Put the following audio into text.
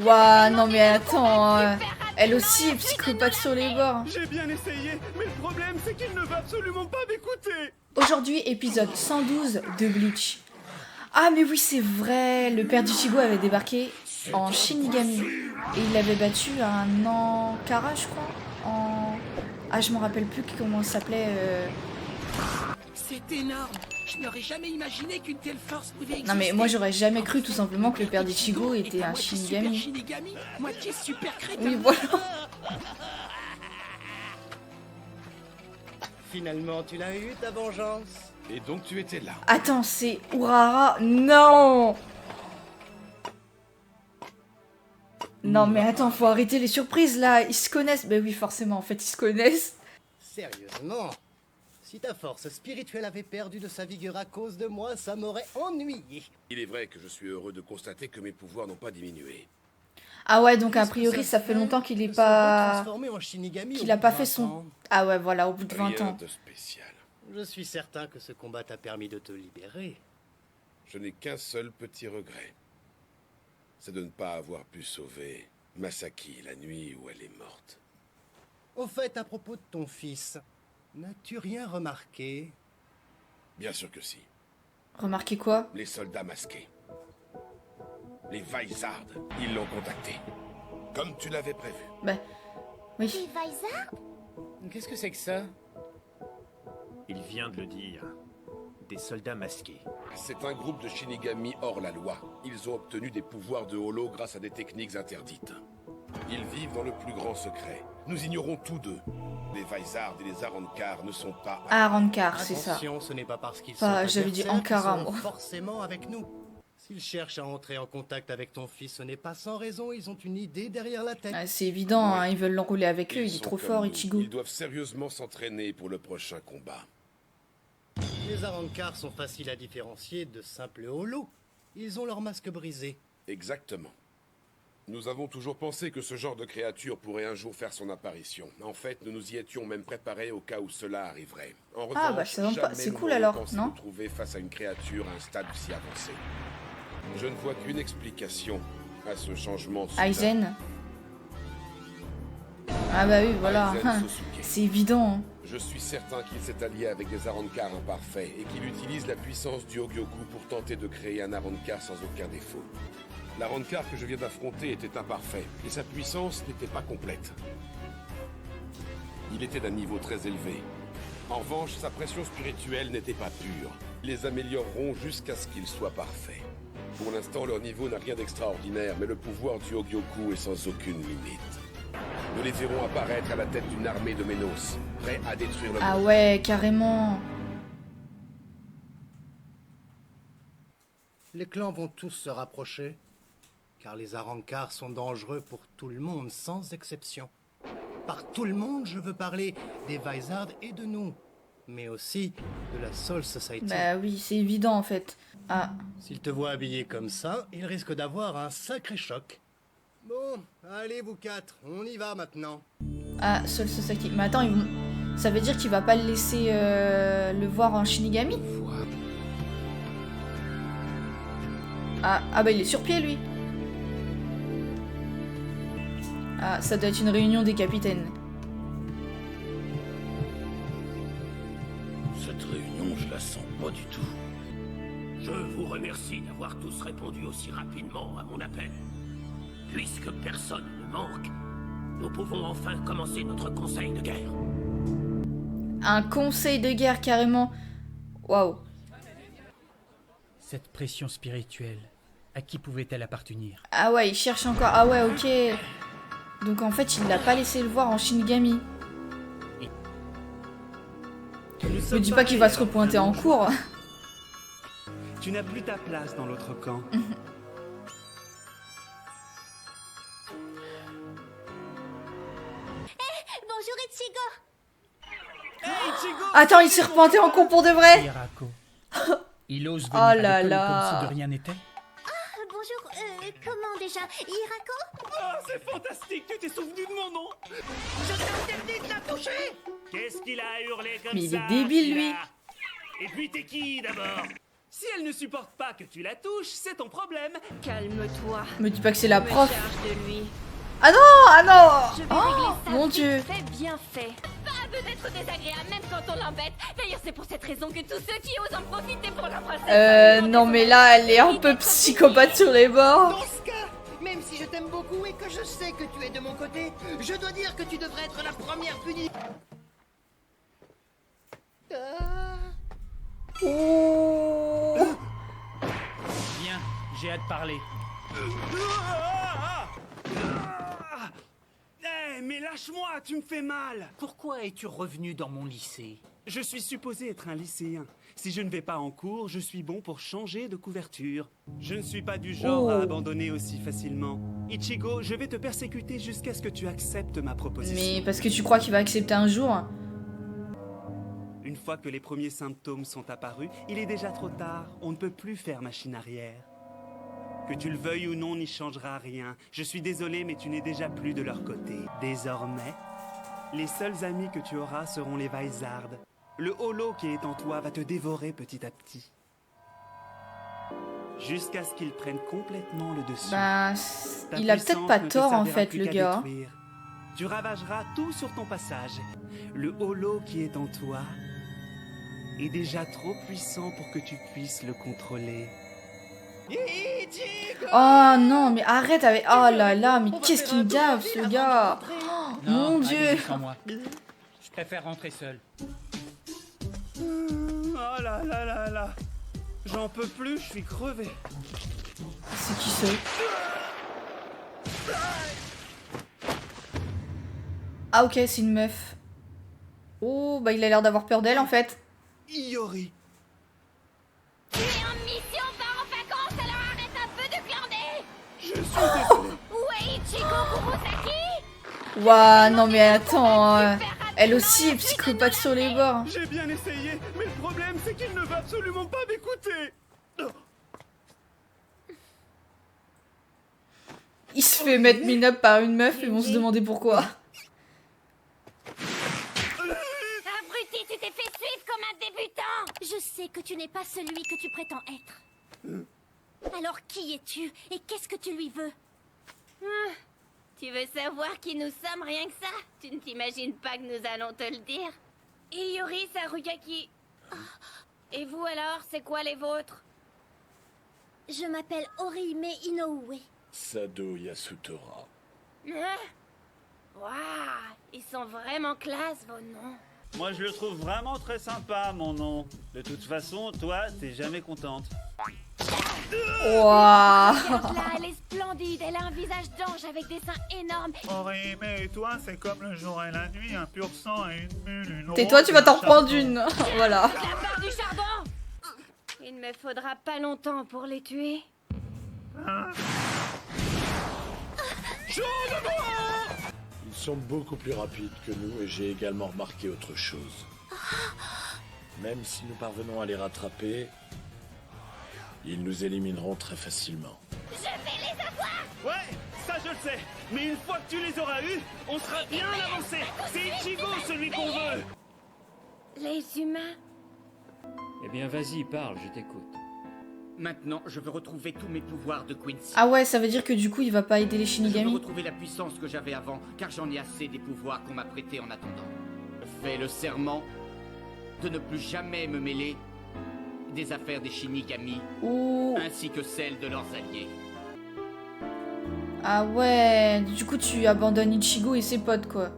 Ouah, non mais attends, elle aussi est psychopathe sur les bords. J'ai bien essayé, mais le problème c'est qu'il ne veut absolument pas m'écouter. Aujourd'hui, épisode 112 de Bleach. Ah mais oui, c'est vrai, le père d'Ichigo avait débarqué en Shinigami. Et il l'avait battu à un Ankara, je crois. Ah, je me rappelle plus comment ça s'appelait. C'est énorme. Je n'aurais jamais imaginé qu'une telle force pouvait exister. Non mais moi j'aurais jamais cru tout simplement que le père d'Ichigo était un Shinigami. Shinigami, moitié super crétin. Oui, voilà. Finalement, tu l'as eu, ta vengeance. Et donc tu étais là. Attends, c'est Urara. Non. Non mais attends, faut arrêter les surprises là. Ils se connaissent. Ben oui, forcément, en fait, ils se connaissent. Sérieusement, si ta force spirituelle avait perdu de sa vigueur à cause de moi, ça m'aurait ennuyé. Il est vrai que je suis heureux de constater que mes pouvoirs n'ont pas diminué. Ah ouais, donc a priori, ça fait longtemps qu'il est pas... qu'il a pas fait son... Ah ouais, voilà, au bout de 20 Rien ans. de spécial. Je suis certain que ce combat t'a permis de te libérer. Je n'ai qu'un seul petit regret. C'est de ne pas avoir pu sauver Masaki la nuit où elle est morte. Au fait, à propos de ton fils, n'as-tu rien remarqué? Bien sûr que si. Remarquez quoi? Les soldats masqués. Les Vizard, ils l'ont contacté. Comme tu l'avais prévu. Bah, oui. Les Vizard? Qu'est-ce que c'est que ça? Il vient de le dire. Des soldats masqués. C'est un groupe de Shinigami hors la loi. Ils ont obtenu des pouvoirs de holo grâce à des techniques interdites. Ils vivent dans le plus grand secret. Nous ignorons tous deux. Les Vizard et les Arrancar ne sont pas... Ah, Rankar, c'est ça. Attention, ce n'est pas parce qu'ils Bah, sont j'avais dit adversaires Ankara, qu'ils sont moi. forcément avec nous. S'ils cherchent à entrer en contact avec ton fils, ce n'est pas sans raison, ils ont une idée derrière la tête. Ah, c'est évident, hein, ils veulent l'enrouler avec eux, il est sont trop comme fort, nous. Ichigo. Ils doivent sérieusement s'entraîner pour le prochain combat. Les Arrancar sont faciles à différencier de simples holos. Ils ont leur masque brisé. Exactement. Nous avons toujours pensé que ce genre de créature pourrait un jour faire son apparition. En fait, nous nous y étions même préparés au cas où cela arriverait. En Ah, revanche, bah, c'est vraiment pas- jamais c'est nous cool n'aurions alors, pensé non nous trouver face à une créature à un stade si avancé. Je ne vois qu'une explication à ce changement soudain. Aizen. Ah bah oui, voilà. Aizen hein, Sasuke. C'est évident. Hein. Je suis certain qu'il s'est allié avec des Arrancar imparfaits et qu'il utilise la puissance du Hogyoku pour tenter de créer un Arrancar sans aucun défaut. L'Arrancar que je viens d'affronter était imparfait et sa puissance n'était pas complète. Il était d'un niveau très élevé. En revanche, sa pression spirituelle n'était pas pure. Ils les amélioreront jusqu'à ce qu'ils soient parfaits. Pour l'instant, leur niveau n'a rien d'extraordinaire, mais le pouvoir du Hogyoku est sans aucune limite. Nous les verrons apparaître à la tête d'une armée de Ménos, prêts à détruire le Ah monde. ouais, carrément. Les clans vont tous se rapprocher, car les Arrancar sont dangereux pour tout le monde, sans exception. Par tout le monde, je veux parler des Vizard et de nous, mais aussi de la Soul Society. Bah oui, c'est évident en fait. Ah, S'ils te voient habillé comme ça, ils risquent d'avoir un sacré choc. Bon, allez vous quatre, on y va maintenant. ah, Soul Society. Mais attends, ça veut dire qu'il va pas le laisser le voir en Shinigami? Ah bah il est sur pied lui. Ah, ça doit être une réunion des capitaines. Cette réunion, je la sens pas du tout. Je vous remercie d'avoir tous répondu aussi rapidement à mon appel. Puisque personne ne manque, nous pouvons enfin commencer notre conseil de guerre. Un conseil de guerre carrément. Waouh. Cette pression spirituelle, à qui pouvait-elle appartenir? Ah ouais, il cherche encore. Ah ouais, ok. Donc en fait, il l'a pas laissé le voir en Shinigami. Me dis pas qu'il va se repointer en cours. Tu n'as plus ta place dans l'autre camp. Bonjour Ichigo! Attends, il s'est repointé en cours pour de vrai. Hirako. Il ose venir Oh à là l'école là. comme si de rien n'était. Bonjour, comment déjà? Hirako? Oh, c'est fantastique, tu t'es souvenu de mon nom. Je t'interdis de la toucher. Qu'est-ce qu'il a hurlé comme Mais il ça est débile, lui. celui-là Et puis t'es qui d'abord? Si elle ne supporte pas que tu la touches, c'est ton problème. Calme-toi. Me dis pas que c'est la Je me prof. charge de lui. Ah non, ah non. Je vais Oh, régler ça mon vite Dieu. fait, bien fait. Pas d'être désagréable même quand on l'embête. D'ailleurs, c'est pour cette raison que tous ceux qui osent en profiter pour l'embrasser. Non mais là, elle est un peu psychopathe sur les bords. Dans ce cas, même si je t'aime beaucoup et que je sais que tu es de mon côté, je dois dire que tu devrais être la première punie. Oh. Viens, j'ai hâte de parler. Eh, mais lâche-moi, tu me fais mal. Pourquoi es-tu revenu dans mon lycée? Je suis supposé être un lycéen. Si je ne vais pas en cours, je suis bon pour changer de couverture. Je ne suis pas du genre à abandonner aussi facilement. Ichigo, je vais te persécuter jusqu'à ce que tu acceptes ma proposition. Mais parce que tu crois qu'il va accepter un jour? Une fois que les premiers symptômes sont apparus, il est déjà trop tard. On ne peut plus faire machine arrière. Que tu le veuilles ou non n'y changera rien. Je suis désolé, mais tu n'es déjà plus de leur côté. Désormais, les seuls amis que tu auras seront les Vizard. Le holo qui est en toi va te dévorer petit à petit. Jusqu'à ce qu'il prenne complètement le dessus. Bah, Ta il a peut-être puissance pas ne te tort en servira fait, plus le qu'à gars. détruire. Tu ravageras tout sur ton passage. Le holo qui est en toi est déjà trop puissant pour que tu puisses le contrôler. Oh non, mais arrête avec... Oh là là, mais qu'est-ce qu'il me gaffe, ce gars. Oh, Non, mon Dieu. allez, sans moi. Je préfère rentrer seul. Oh là là là là. J'en peux plus, je suis crevé. C'est qui ça? Ah ok, c'est une meuf. Oh, bah il a l'air d'avoir peur d'elle en fait. Iori. Tu es en mission, pars en vacances, alors arrête un peu de glander. Je suis désolé. Où est Ichigo Kurosaki? Ouah, non mais attends, elle aussi est psychopathe sur les bords. J'ai bien essayé, mais le problème c'est qu'il ne veut absolument pas m'écouter. Il se fait mettre min-up par une meuf et vont se demander pourquoi. Abruti, tu t'es fait suivre comme un débutant. Je sais que tu n'es pas celui que tu prétends être. Alors qui es-tu et qu'est-ce que tu lui veux? Tu veux savoir qui nous sommes, rien que ça? Tu ne t'imagines pas que nous allons te le dire? Iori Saruyaki. Et vous alors, c'est quoi les vôtres? Je m'appelle Orihime Inoue. Sado Yasutora. Waouh, ils sont vraiment classe, vos noms. Moi, je le trouve vraiment très sympa, mon nom. De toute façon, toi, t'es jamais contente. Ouah. Regarde là, elle est splendide, elle a un visage d'ange avec des seins énormes. Orihime et toi, c'est comme le jour et la nuit, un pur sang et une bulle, une Tais-toi, rose tu et vas un t'en reprendre chardon. une. Voilà. La part du chardon. Il ne me faudra pas longtemps pour les tuer. Ils sont beaucoup plus rapides que nous et j'ai également remarqué autre chose. Même si nous parvenons à les rattraper, ils nous élimineront très facilement. Je vais les avoir. Ouais, ça je le sais. Mais une fois que tu les auras eus, on sera bien avancé. C'est Ichigo celui qu'on veut. Les humains. Eh bien, vas-y, parle, je t'écoute. Maintenant, je veux retrouver tous mes pouvoirs de Quincy. Ah ouais, ça veut dire que du coup il va pas aider les Je veux Shinigami. retrouver la puissance que j'avais avant, car j'en ai assez des pouvoirs qu'on m'a prêtés en attendant. Je fais le serment de ne plus jamais me mêler des affaires des Shinigami, ainsi que celles de leurs alliés. Ah ouais, du coup tu abandonnes Ichigo et ses potes quoi.